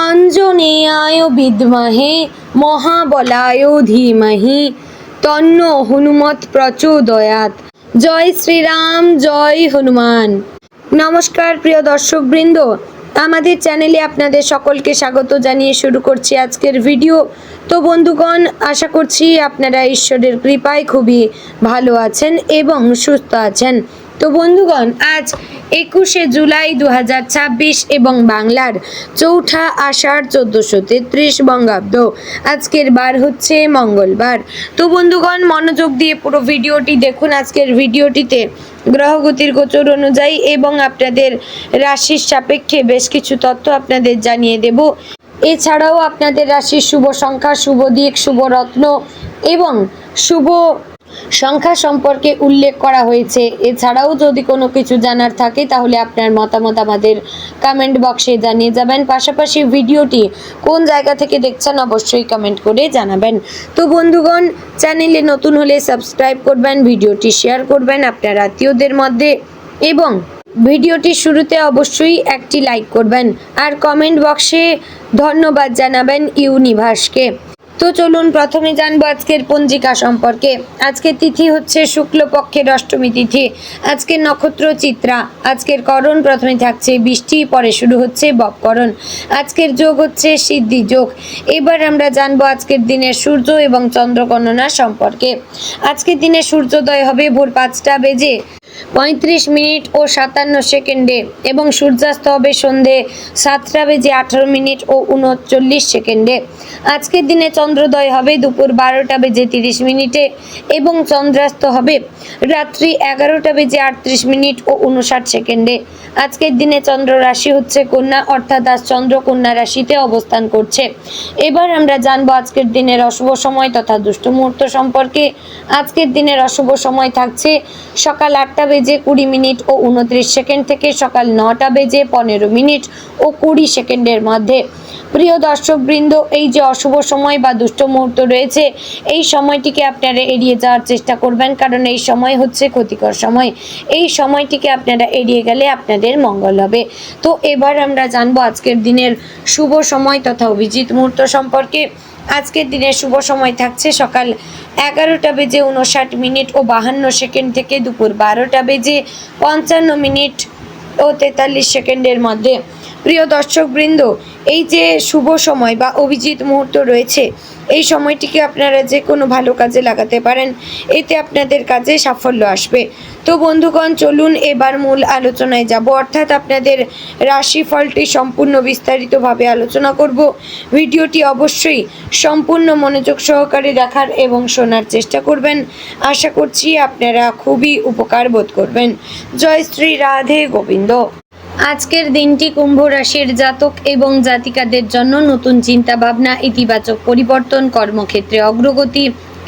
অঞ্জনেয়ায় বিদ্মহে মহাবলায় ধীমহি তন্নো হনুমৎ প্রচোদয়াৎ। জয় শ্রীরাম, জয় হনুমান। নমস্কার প্রিয় দর্শকবৃন্দ, আমাদের চ্যানেলে আপনাদের সকলকে স্বাগত জানিয়ে শুরু করছি আজকের ভিডিও। তো বন্ধুগণ, আশা করছি আপনারা ঈশ্বরের কৃপায় খুবই ভালো আছেন এবং সুস্থ আছেন। তো বন্ধুগণ, আজ 21শে জুলাই 2026 এবং বাংলার 4ঠা আষাঢ় 1433 বঙ্গাব্দ। আজকের বার হচ্ছে মঙ্গলবার। তো বন্ধুগণ, মনোযোগ দিয়ে পুরো ভিডিওটি দেখুন। আজকের ভিডিওটিতে গ্রহগতির গোচর অনুযায়ী এবং আপনাদের রাশির সাপেক্ষে বেশ কিছু তথ্য আপনাদের জানিয়ে দেব। এছাড়াও আপনাদের রাশির শুভ সংখ্যা, শুভ দিক, শুভ রত্ন এবং শুভ সংখ্যা সম্পর্কে উল্লেখ করা হয়েছে। এছাড়াও যদি কোনো কিছু জানার থাকে তাহলে আপনার মতামত আমাদের কমেন্ট বক্সে জানিয়ে যাবেন। পাশাপাশি ভিডিওটি কোন জায়গা থেকে দেখছেন অবশ্যই কমেন্ট করে জানাবেন। তো বন্ধুগণ, চ্যানেলে নতুন হলে সাবস্ক্রাইব করবেন, ভিডিওটি শেয়ার করবেন আপনার আত্মীয়দের মধ্যে এবং ভিডিওটির শুরুতে অবশ্যই একটি লাইক করবেন আর কমেন্ট বক্সে ধন্যবাদ জানাবেন ইউনিভার্সকে। তো চলুন প্রথমে জানবো আজকের পঞ্জিকা সম্পর্কে। আজকের তিথি হচ্ছে শুক্লপক্ষের অষ্টমী তিথি। আজকের নক্ষত্র চিত্রা। আজকের করণ প্রথমে থাকছে বৃষ্টি, পরে শুরু হচ্ছে বপকরণ। আজকের যোগ হচ্ছে সিদ্ধি যোগ। এবার আমরা জানবো আজকের দিনের সূর্য এবং চন্দ্র গণনা সম্পর্কে। আজকের দিনে সূর্যোদয় হবে ভোর 5টা বেজে 35 মিনিট ও 57 সেকেন্ডে এবং সূর্যাস্ত হবে সন্ধে 7টা বেজে 18 মিনিট ও 39 সেকেন্ডে। আজকের দিনে চন্দ্রোদয় হবে দুপুর 12টা বেজে 30 মিনিটে এবং চন্দ্রাস্ত হবে রাত্রি 11টা বেজে 38 মিনিট ও 59 সেকেন্ডে। আজকের দিনে চন্দ্র রাশি হচ্ছে কন্যা, অর্থাৎ আজ চন্দ্র কন্যা রাশিতে অবস্থান করছে। এবার আমরা জানবো আজকের দিনের অশুভ সময় তথা দুষ্ট মুহূর্ত সম্পর্কে। আজকের দিনের অশুভ সময় থাকছে সকাল 8টা বেজে 20 মিনিট ও 29 সেকেন্ড থেকে সকাল 9টা বেজে 15 মিনিট ও 20 সেকেন্ডের মধ্যে। প্রিয় দর্শকবৃন্দ, এই যে অশুভ সময় বা দুষ্ট মুহূর্ত রয়েছে, এই সময়টিকে আপনারা এড়িয়ে যাওয়ার চেষ্টা করবেন, কারণ এই সময় হচ্ছে ক্ষতিকর সময়। এই সময়টিকে আপনারা এড়িয়ে গেলে আপনাদের মঙ্গল হবে। তো এবার আমরা জানবো আজকের দিনের শুভ সময় তথা অভিজিৎ মুহূর্ত সম্পর্কে। আজকের দিনের শুভ সময় থাকছে সকাল 11টা বেজে 59 মিনিট ও 52 সেকেন্ড থেকে দুপুর 12টা বেজে 55 মিনিট ও 43 সেকেন্ডের মধ্যে। প্রিয় দর্শকবৃন্দ, এই যে শুভ সময় বা অভিজিৎ মুহূর্ত রয়েছে, এই সময়টিকে আপনারা যে কোনো ভালো কাজে লাগাতে পারেন, এতে আপনাদের কাজে সাফল্য আসবে। তো বন্ধুগণ, চলুন এবার মূল আলোচনায় যাব, অর্থাৎ আপনাদের রাশিফলটি সম্পূর্ণ বিস্তারিতভাবে আলোচনা করব। ভিডিওটি অবশ্যই সম্পূর্ণ মনোযোগ সহকারে দেখার এবং শোনার চেষ্টা করবেন। আশা করছি আপনারা খুবই উপকার বোধ করবেন। জয় শ্রী রাধে গোবিন্দ। আজকের দিনটি কুম্ভ রাশির জাতক এবং জাতিকাদের জন্য নতুন চিন্তা ভাবনা, ইতিবাচক পরিবর্তন, কর্মক্ষেত্রে অগ্রগতি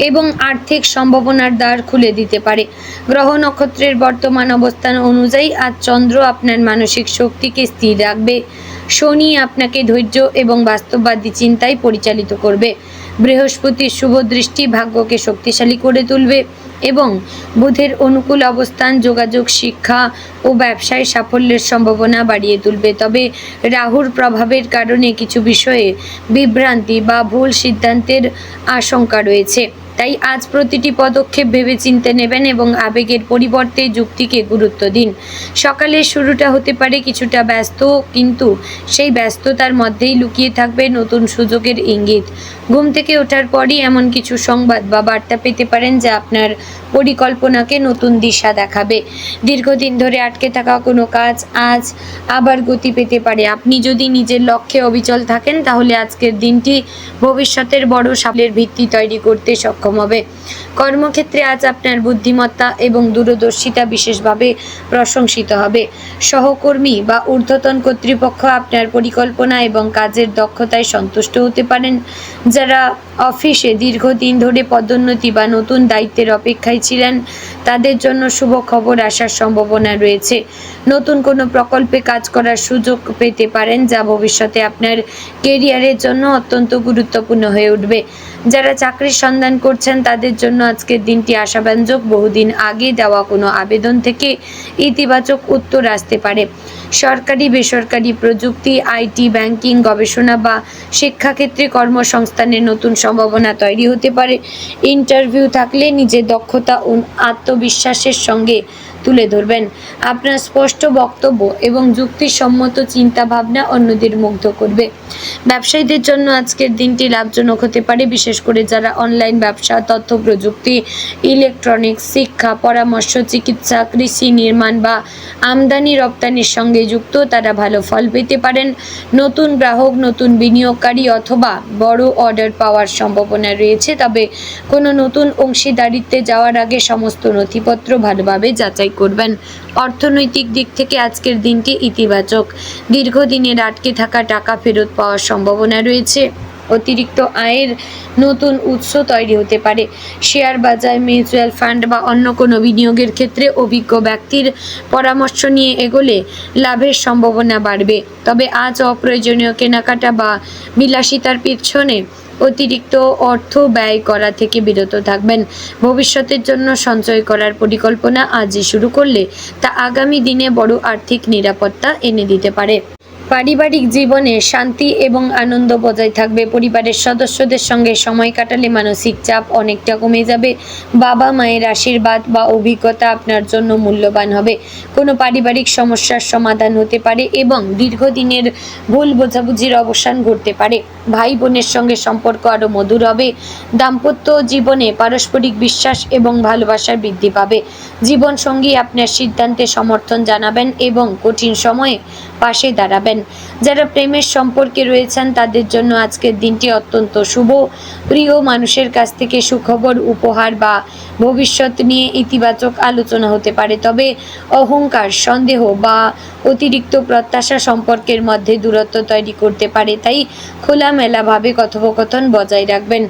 এবং আর্থিক সম্ভাবনার দ্বার খুলে দিতে পারে। গ্রহ নক্ষত্রের বর্তমান অবস্থান অনুযায়ী আজ চন্দ্র আপনার মানসিক শক্তিকে স্থির রাখবে। শনি আপনাকে ধৈর্য এবং বাস্তববাদী চিন্তায় পরিচালিত করবে। বৃহস্পতির শুভ দৃষ্টি ভাগ্যকে শক্তিশালী করে তুলবে এবং বুধের অনুকূল অবস্থান যোগাযোগ, শিক্ষা ও ব্যবসায় সাফল্যের সম্ভাবনা বাড়িয়ে তুলবে। তবে রাহুর প্রভাবের কারণে কিছু বিষয়ে বিভ্রান্তি বা ভুল সিদ্ধান্তের আশঙ্কা রয়েছে। তাই আজ প্রতিটি পদক্ষেপ ভেবেচিন্তে নেবেন এবং আবেগের পরিবর্তে যুক্তিকে গুরুত্ব দিন। সকালের শুরুটা হতে পারে কিছুটা ব্যস্ত, কিন্তু সেই ব্যস্ততার মধ্যেই লুকিয়ে থাকবে নতুন সুযোগের ইঙ্গিত। ঘুম থেকে ওঠার পরই এমন কিছু সংবাদ বা বার্তা পেতে পারেন যা আপনার পরিকল্পনাকে নতুন দিশা দেখাবে। দীর্ঘদিন ধরে আটকে থাকা কোনো কাজ আজ আবার গতি পেতে পারে। আপনি যদি নিজের লক্ষ্যে অবিচল থাকেন তাহলে আজকের দিনটি ভবিষ্যতের বড় সাফল্যের ভিত্তি তৈরি করতে সক্ষম হবে। কর্মক্ষেত্রে আজ আপনার বুদ্ধিমত্তা এবং দূরদর্শিতা বিশেষভাবে প্রশংসিত হবে। সহকর্মী বা ঊর্ধ্বতন কর্তৃপক্ষ আপনার পরিকল্পনা এবং কাজের দক্ষতায় সন্তুষ্ট হতে পারেন। যারা অফিসে দীর্ঘদিন ধরে পদোন্নতি বা নতুন দায়িত্বের অপেক্ষায় ছিলেন তাদের জন্য শুভ খবর আসার সম্ভাবনা রয়েছে। নতুন কোনো প্রকল্পে কাজ করার সুযোগ পেতে পারেন, যা ভবিষ্যতে আপনার কেরিয়ারের জন্য অত্যন্ত গুরুত্বপূর্ণ হয়ে উঠবে। যারা চাকরির সন্ধান করছেন তাদের জন্য আজকের দিনটি আশাব্যঞ্জক। বহুদিন আগে দেওয়া কোনো আবেদন থেকে ইতিবাচক উত্তর আসতে পারে। সরকারি, বেসরকারি, প্রযুক্তি, আইটি, ব্যাংকিং, গবেষণা বা শিক্ষাক্ষেত্রে কর্মসংস্থানের নতুন সম্ভাবনা তৈরি হতে পারে। ইন্টারভিউ থাকলে নিজের দক্ষতা ও আত্মবিশ্বাসের সঙ্গে তুলে ধরবেন। আপনার স্পষ্ট বক্তব্য এবং যুক্তিসম্মত চিন্তাভাবনা অন্যদের মুগ্ধ করবে। ব্যবসায়ীদের জন্য আজকের দিনটি লাভজনক হতে পারে, বিশেষ করে যারা অনলাইন ব্যবসা, তথ্য প্রযুক্তি, ইলেকট্রনিক্স, শিক্ষা, পরামর্শ, চিকিৎসা, কৃষি, নির্মাণ বা আমদানি রপ্তানির সঙ্গে যুক্ত। তারা ভালো ফল পেতে পারেন। নতুন গ্রাহক, নতুন বিনিয়োগকারী অথবা বড় অর্ডার পাওয়ার সম্ভাবনা রয়েছে। তবে কোনো নতুন অংশীদারিত্বে যাওয়ার আগে সমস্ত নথিপত্র ভালোভাবে যাচাই করবেন। অর্থনৈতিক দিক থেকে আজকের দিনটি ইতিবাচক। দীর্ঘদিনের আটকে থাকা টাকা ফেরত পাওয়ার সম্ভাবনা রয়েছে। অতিরিক্ত আয়ের নতুন উৎস তৈরি হতে পারে। শেয়ার বাজার, মিউচুয়াল ফান্ড বা অন্য কোনো বিনিয়োগের ক্ষেত্রে অভিজ্ঞ ব্যক্তির পরামর্শ নিয়ে এগোলে লাভের সম্ভাবনা বাড়বে। তবে আজ অপ্রয়োজনীয় কেনাকাটা বা বিলাসিতার পিছনে অতিরিক্ত অর্থ ব্যয় করা থেকে বিরত থাকবেন। ভবিষ্যতের জন্য সঞ্চয় করার পরিকল্পনা আজই শুরু করলে তা আগামী দিনে বড় আর্থিক নিরাপত্তা এনে দিতে পারে। পারিবারিক জীবনে শান্তি এবং আনন্দ বজায় থাকবে। পরিবারের সদস্যদের সঙ্গে সময় কাটালে মানসিক চাপ অনেকটা কমে যাবে। বাবা মায়ের আশীর্বাদ বা অভিজ্ঞতা আপনার জন্য মূল্যবান হবে। কোনো পারিবারিক সমস্যার সমাধান হতে পারে এবং দীর্ঘদিনের ভুল বোঝাবুঝির অবসান ঘটতে পারে। ভাই বোনের সঙ্গে সম্পর্ক আরও মধুর হবে। দাম্পত্য জীবনে পারস্পরিক বিশ্বাস এবং ভালোবাসার বৃদ্ধি পাবে। জীবনসঙ্গী আপনার সিদ্ধান্তে সমর্থন জানাবেন এবং কঠিন সময়ে পাশে দাঁড়াবেন। যারা প্রেমের সম্পর্কে রয়েছেন তাদের জন্য আজকের দিনটি অত্যন্ত শুভ। প্রিয় মানুষের কাছ থেকে সুখবর, উপহার বা ভবিষ্যৎ নিয়ে ইতিবাচক আলোচনা হতে পারে। তবে অহংকার, সন্দেহ বা অতিরিক্ত প্রত্যাশা সম্পর্কের মধ্যে দূরত্ব তৈরি করতে পারে, তাই খোলামেলাভাবে কথোপকথন বজায় রাখবেন।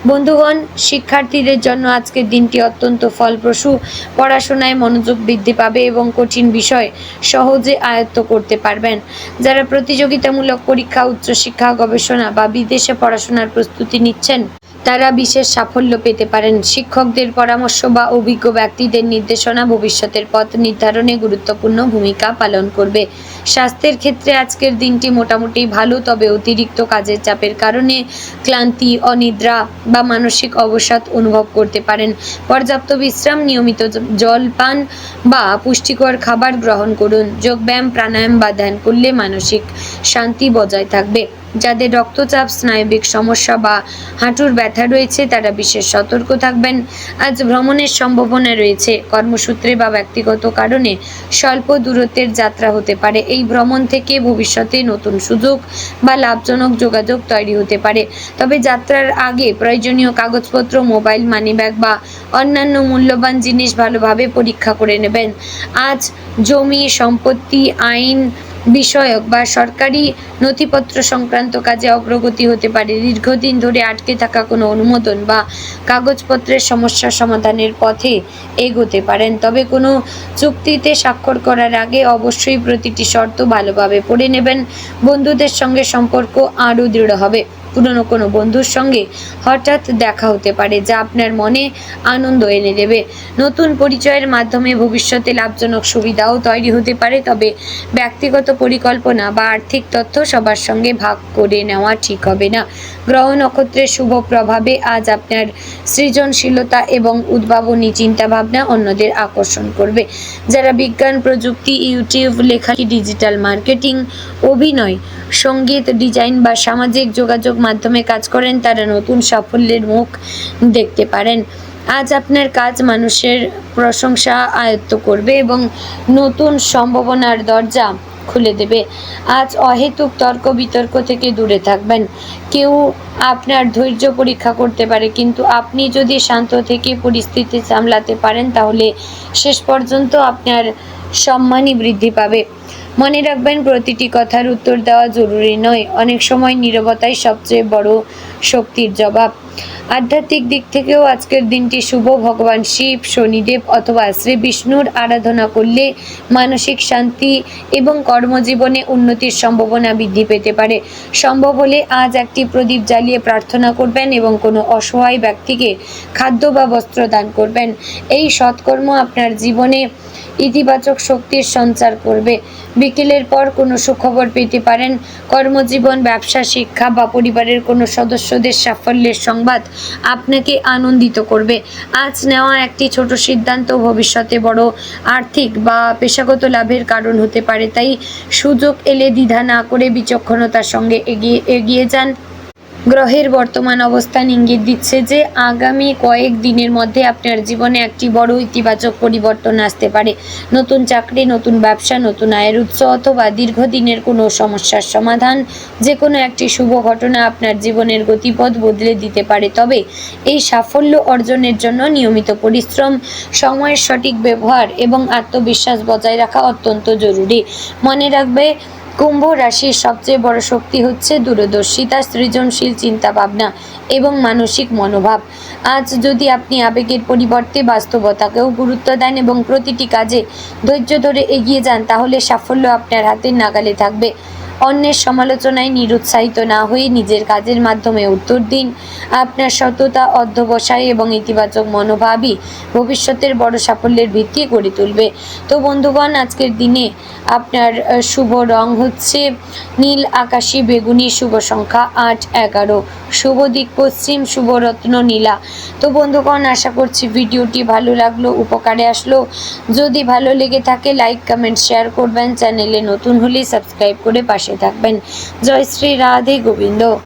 বন্ধুগণ, শিক্ষার্থীদের জন্য আজকের দিনটি অত্যন্ত ফলপ্রসূ। পড়াশোনায় মনোযোগ বৃদ্ধি পাবে এবং কঠিন বিষয় সহজে আয়ত্ত করতে পারবেন। যারা প্রতিযোগিতামূলক পরীক্ষা, উচ্চশিক্ষা, গবেষণা বা বিদেশে পড়াশোনার প্রস্তুতি নিচ্ছেন তারা বিশেষ সাফল্য পেতে পারেন। শিক্ষকদের পরামর্শ বা অভিজ্ঞ ব্যক্তিদের নির্দেশনা ভবিষ্যতের পথ নির্ধারণে গুরুত্বপূর্ণ ভূমিকা পালন করবে। স্বাস্থ্যের ক্ষেত্রে আজকের দিনটি মোটামুটি ভালো, তবে অতিরিক্ত কাজের চাপের কারণে ক্লান্তি, অনিদ্রা বা মানসিক অবসাদ অনুভব করতে পারেন। পর্যাপ্ত বিশ্রাম, নিয়মিত জলপান বা পুষ্টিকর খাবার গ্রহণ করুন। যোগব্যায়াম, প্রাণায়াম বা ধ্যান করলে মানসিক শান্তি বজায় থাকবে। যাদের রক্তচাপ, স্নায়বিক সমস্যা বা হাঁটুর ব্যথা রয়েছে তারা বিশেষ সতর্ক থাকবেন। আজ ভ্রমণের সম্ভাবনা রয়েছে। কর্মসূত্রে বা ব্যক্তিগত কারণে স্বল্প দূরত্বের যাত্রা হতে পারে। এই ভ্রমণ থেকে ভবিষ্যতে নতুন সুযোগ বা লাভজনক যোগাযোগ তৈরি হতে পারে। তবে যাত্রার আগে প্রয়োজনীয় কাগজপত্র, মোবাইল, মানিব্যাগ বা অন্যান্য মূল্যবান জিনিস ভালোভাবে পরীক্ষা করে নেবেন। আজ জমি, সম্পত্তি, আইন বিষয়ক বা সরকারি নথিপত্র সংক্রান্ত কাজে অগ্রগতি হতে পারে। দীর্ঘদিন ধরে আটকে থাকা কোনো অনুমোদন বা কাগজপত্রের সমস্যা সমাধানের পথে এগোতে পারেন। তবে কোনো চুক্তিতে স্বাক্ষর করার আগে অবশ্যই প্রতিটি শর্ত ভালোভাবে পড়ে নেবেন। বন্ধুদের সঙ্গে সম্পর্ক আরও দৃঢ় হবে। পুরনো কোনো বন্ধুর সঙ্গে হঠাৎ দেখা হতে পারে যা আপনার মনে আনন্দ এনে দেবে। নতুন পরিচয়ের মাধ্যমে ভবিষ্যতে লাভজনক সুবিধাও তৈরি হতে পারে। তবে ব্যক্তিগত পরিকল্পনা বা আর্থিক তথ্য সবার সঙ্গে ভাগ করে নেওয়া ঠিক হবে না। গ্রহ নক্ষত্রের শুভ প্রভাবে আজ আপনার সৃজনশীলতা এবং উদ্ভাবনী চিন্তাভাবনা অন্যদের আকর্ষণ করবে। যারা বিজ্ঞান, প্রযুক্তি, ইউটিউব, লেখালেখি, ডিজিটাল মার্কেটিং, অভিনয়, সঙ্গীত, ডিজাইন বা সামাজিক যোগাযোগ মাধ্যমে কাজ করেন তারা নতুন সাফল্যের মুখ দেখতে পারেন। আজ আপনার কাজ মানুষের প্রশংসা আয়ত্ত করবে এবং নতুন সম্ভাবনার দরজা খুলে দেবে। আজ অহেতুক তর্ক বিতর্ক থেকে দূরে থাকবেন। কেউ আপনার ধৈর্য পরীক্ষা করতে পারে, কিন্তু আপনি যদি শান্ত থেকে পরিস্থিতি সামলাতে পারেন তাহলে শেষ পর্যন্ত আপনার সম্মানই বৃদ্ধি পাবে। মনে রাখবেন, প্রতিটি কথার উত্তর দেওয়া জরুরি নয়, অনেক সময় নীরবতাই সবচেয়ে বড় শক্তির জবাব। আধ্যাত্মিক দিক থেকেও আজকের দিনটি শুভ। ভগবান শিব, শনিদেব অথবা শ্রী বিষ্ণুর আরাধনা করলে মানসিক শান্তি এবং কর্মজীবনে উন্নতির সম্ভাবনা বৃদ্ধি পেতে পারে। সম্ভব হলে আজ একটি প্রদীপ জ্বালিয়ে প্রার্থনা করবেন এবং কোনো অসহায় ব্যক্তিকে খাদ্য বা বস্ত্র দান করবেন। এই সৎকর্ম আপনার জীবনে ইতিবাচক শক্তির সঞ্চার করবে। বিকেলের পর কোনো সুখবর পেতে পারেন। কর্মজীবন, ব্যবসা, শিক্ষা বা পরিবারের কোনো সদস্যদের সাফল্যের সংবাদ আপনাকে আনন্দিত করবে। আজ নেওয়া একটি ছোট সিদ্ধান্ত ভবিষ্যতে বড় আর্থিক বা পেশাগত লাভের কারণ হতে পারে, তাই সুযোগ এলে দ্বিধা না করে বিচক্ষণতার সঙ্গে এগিয়ে যান। গ্রহের বর্তমান অবস্থান ইঙ্গিত দিচ্ছে যে আগামী কয়েক দিনের মধ্যে আপনার জীবনে একটি বড় ইতিবাচক পরিবর্তন আসতে পারে। নতুন চাকরি, নতুন ব্যবসা, নতুন আয়ের উৎস অথবা দীর্ঘদিনের কোনো সমস্যার সমাধান, যে কোনো একটি শুভ ঘটনা আপনার জীবনের গতিপথ বদলে দিতে পারে। তবে এই সাফল্য অর্জনের জন্য নিয়মিত পরিশ্রম, সময়ের সঠিক ব্যবহার এবং আত্মবিশ্বাস বজায় রাখা অত্যন্ত জরুরি। মনে রাখবে, কুম্ভ রাশির সবচেয়ে বড় শক্তি হচ্ছে দূরদর্শিতা, সৃজনশীল চিন্তাভাবনা এবং মানসিক মনোভাব। আজ যদি আপনি আবেগের পরিবর্তে বাস্তবতাকেও গুরুত্ব দেন এবং প্রতিটি কাজে ধৈর্য ধরে এগিয়ে যান, তাহলে সাফল্য আপনার হাতের নাগালে থাকবে। অন্যের সমালোচনায় নিরুৎসাহিত না হয়ে নিজের কাজের মাধ্যমে উত্তর দিন। আপনার সততা, অধ্যবসায় এবং ইতিবাচক মনোভাবই ভবিষ্যতের বড় সাফল্যের ভিত্তি গড়ে তুলবে। তো বন্ধুগণ, আজকের দিনে আপনার শুভ রং হচ্ছে নীল আকাশী বেগুনি, শুভ সংখ্যা 8, 11, শুভ দিক পশ্চিম, শুভ রত্ন নীলা। তো বন্ধুগণ, আশা করছি ভিডিওটি ভালো লাগলো, উপকারে আসলো। যদি ভালো লেগে থাকে লাইক, কমেন্ট, শেয়ার করবেন। চ্যানেলে নতুন হলে সাবস্ক্রাইব করে পাশে থাকবেন। জয় শ্রী রাধে গোবিন্দ।